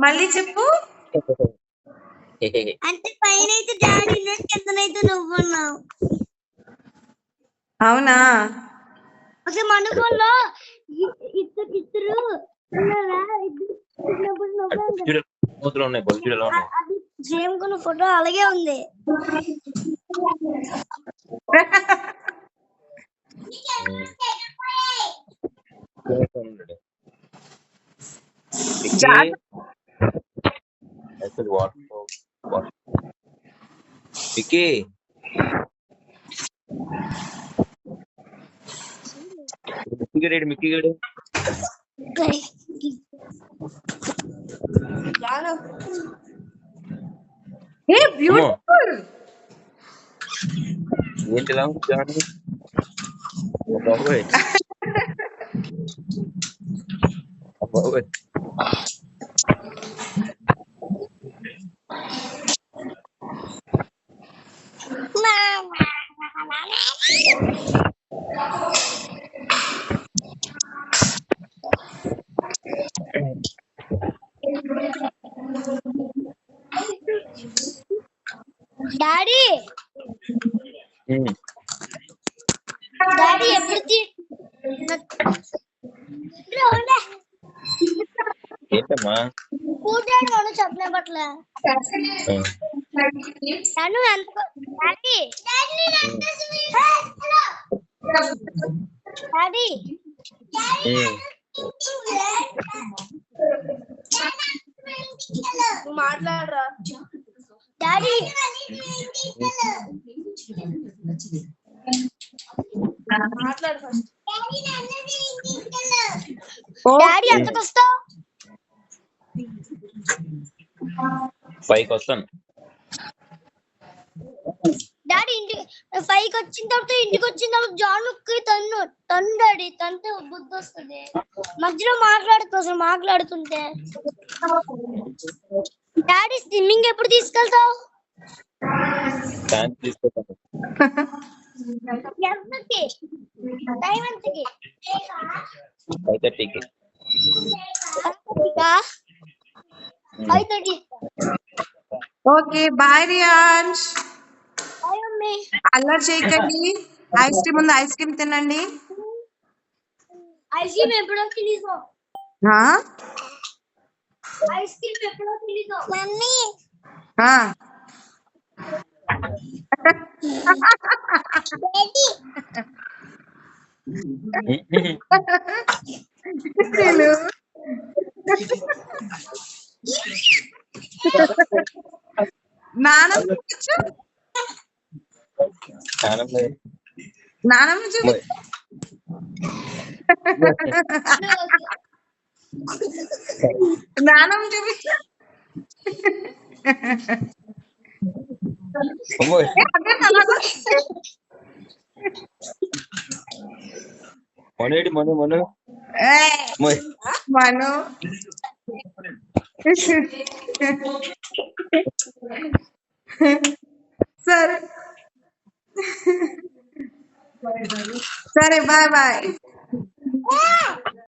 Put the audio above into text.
మళ్ళీ చెప్పు. అంటే పైన అయితే డాడీ కిందనైతే నువ్వున్నావు. అవునా? అసలు మండపంలో ఇద్దరు సేమ్ కొన్న ఫోటో అలాగే ఉంది. మిక్కీ గడు బ్యూటిఫుల్. ఏంటిలా బాబోయ్ బాబోయ్. డాడీ డాడీ ఎప్పుడు ఏంటమ్మా కూర్చోండి మనం చెప్పలే పట్ల తను ఎంత డాడీ డాడీ మాట్లాడరా డాడీ మాట్లాడు ఫస్ట్. డాడీ ఎంతకు వస్తావు? పైకి వస్తాను డాడీ ఇంటి 5కి వచ్చిన తర్వాత ఇంటికి వచ్చిన తర్వాత జానుకి తను డాడీ తంతే బుద్ధి వస్తుంది. మధ్యలో మాట్లాడుతుంటే డాడీ స్విమ్మింగ్ ఎప్పుడు తీసుకెళ్తావు? ఎంతకి టైం ఎంతకి? 5:30కి. 5:30. Okay bye Riyans. Bye mummy. అల్లరి చేయకండి. ఐస్ క్రీమ్ ఉంది, ఐస్ క్రీమ్ తినండి. ఐస్ క్రీమ్ ఎప్పుడో తినేసాం. ఐస్ క్రీమ్ ఎప్పుడో తినేసాం మమ్మీ. నానమ్మ చూపించు, నానమ్మ చూపించు. నానమ్మ చూపించు. మను మను సరే సరే బాయ్ బాయ్.